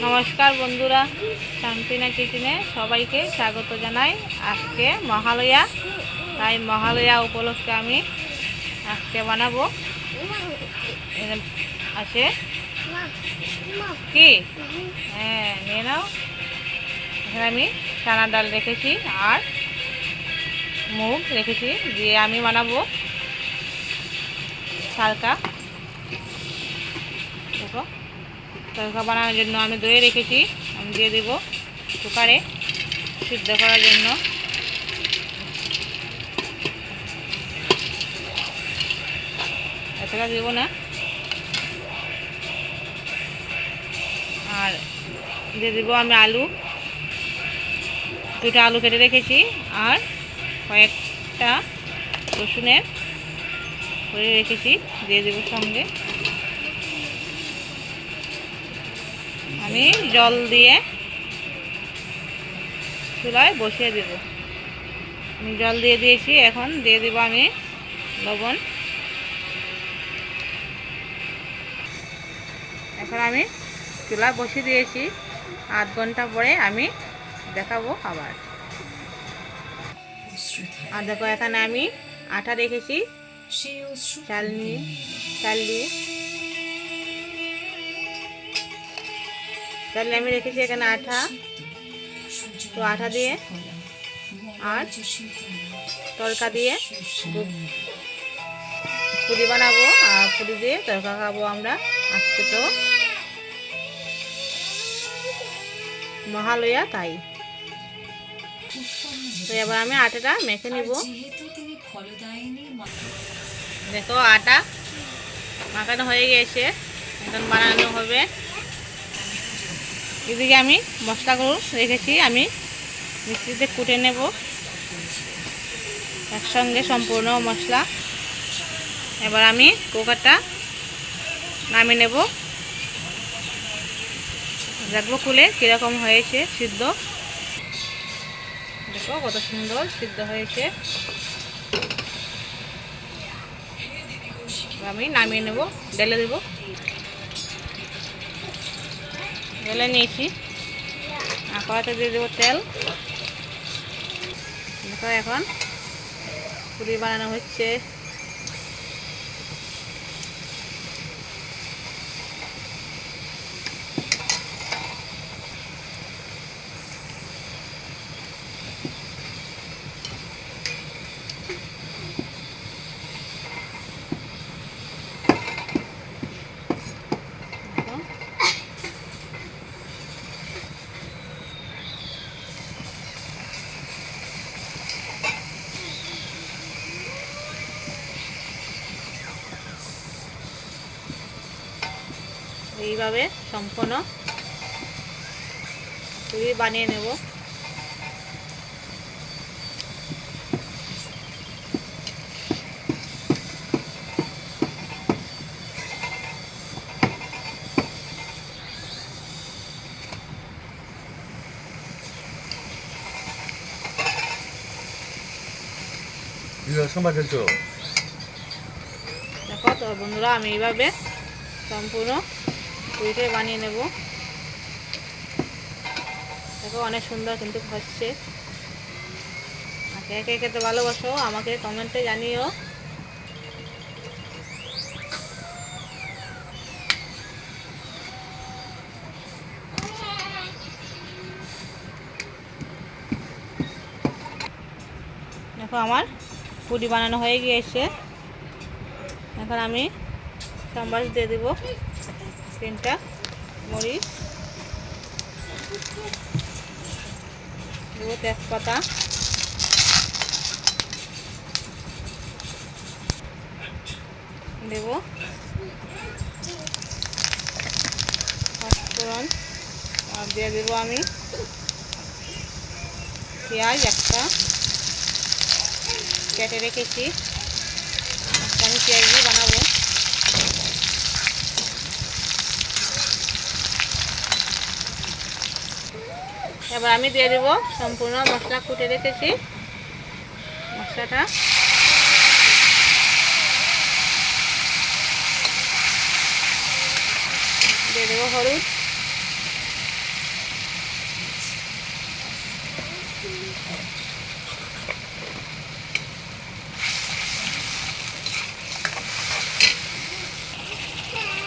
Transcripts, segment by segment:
নমস্কার বন্ধুরা, শান্তিনা কিচেনে সবাইকে স্বাগত জানাই। আজকে মহালয়া, তাই মহালয়া উপলক্ষে আমি আজকে বানাবো আছে কি হ্যাঁ নিয়ে নাও। এখানে আমি চানা ডাল রেখেছি আর মুগ রেখেছি, দিয়ে আমি বানাবো তড়কা। দেখো, তড়কা বানানোর জন্য আমি দই রেখেছি, আমি দিয়ে দেব কুকারে সিদ্ধ করার জন্য। এতটা দেবো না, আর দিয়ে দেবো আমি আলু, দুটো আলু কেটে রেখেছি আর কয়েকটা রসুনের করে রেখেছি, দিয়ে দেবো সঙ্গে। আমি জল দিয়ে চুলায় বসিয়ে দেব। আমি জল দিয়ে দিয়েছি, এখন দিয়ে দেবো আমি লবণ। এখন আমি চুলা বসিয়ে দিয়েছি, আধ ঘন্টা পরে আমি দেখাবো আবার। আর দেখো, এখানে আমি আটা রেখেছি, চাল দিয়ে তাহলে আমি রেখেছি এখানে আটা। তো আটা দিয়ে আর তড়কা দিয়ে পুরি বানাবো, আর পুরি দিয়ে তড়কা খাবো আমরা। আজকে তো মহালয়া, তাই তো এবার আমি আটাটা মেখে নিব। দেখো, আটা মাখানো হয়ে গেছে, এখন বানানো হবে। এদিকে আমি মশলাগুলো রেখেছি, আমি মিক্সিতে কুটে নেব একসঙ্গে সম্পূর্ণ মশলা। এবার আমি কুকারটা নামিয়ে নেব, দেখবো খুলে কীরকম হয়েছে সিদ্ধ। দেখো কত সুন্দর সিদ্ধ হয়েছে। আমি নামিয়ে নেব, ঢেলে দেব। ঢেলে নিয়েছি, আর কড়াইতে দিয়ে দেবো তেল। দেখো, এখন পুরি বানানো হচ্ছে। এইভাবে সম্পূর্ণ পুরি বানিয়ে নেব। দেখো তো বন্ধুরা, আমি এইভাবে সম্পূর্ণ পুরিটাই বানিয়ে নেব। দেখো, অনেক সুন্দর কিন্তু হচ্ছে। কে কে খেতে ভালোবাসো আমাকে কমেন্টে জানিও। দেখো, আমার পুরি বানানো হয়ে গিয়েছে। এখন আমি চামচ দিয়ে দেবো 3টা মরিচ, দেবো তেজপাতা, দেব পাঁচফোড়ন, আর দিয়ে দেবো আমি পেঁয়াজ একটা কেটে রেখেছি। আমি পেঁয়াজ দিয়ে বানাবো। এবার আমি দিয়ে দেবো সম্পূর্ণ মশলা কুটে রেখেছি, মশলাটা দিয়ে দেবো হলুদ,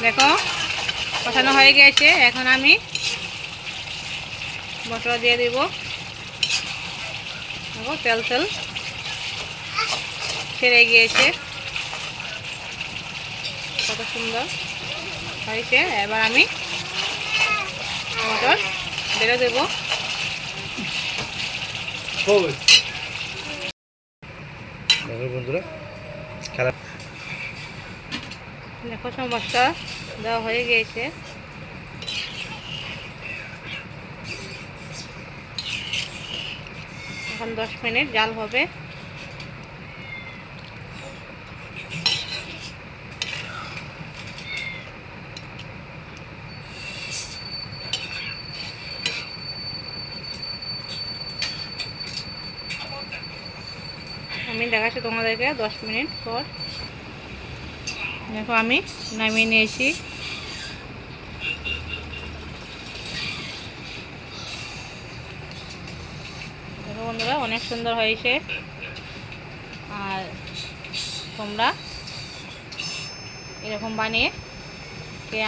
দেখো কষানো হয়ে গেছে। এখন আমি মশলা দিয়ে দিব। দেখো তেল তেল ছেড়ে গিয়েছে, কত সুন্দর হয়েছে। এবার আমি মটর বেড়ে দেবো। দেখো বন্ধুরা খেলা দেখো সব মশলা দেওয়া হয়ে গিয়েছে। এখন 10 মিনিট জাল হবে। আমি দেখাচ্ছি তোমাদেরকে 10 মিনিট পর। দেখো আমি নামিয়ে নিয়েছি। দেখো বন্ধুরা অনেক সুন্দর হয়েছে। আর তোমরা এরকম বানিয়ে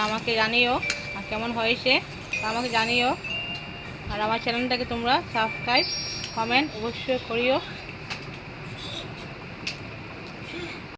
আমাকে জানিও আর কেমন হয়েছে তা আমাকে জানিও। আর আমার চ্যানেলটাকে তোমরা সাবস্ক্রাইব কমেন্ট অবশ্যই করিও।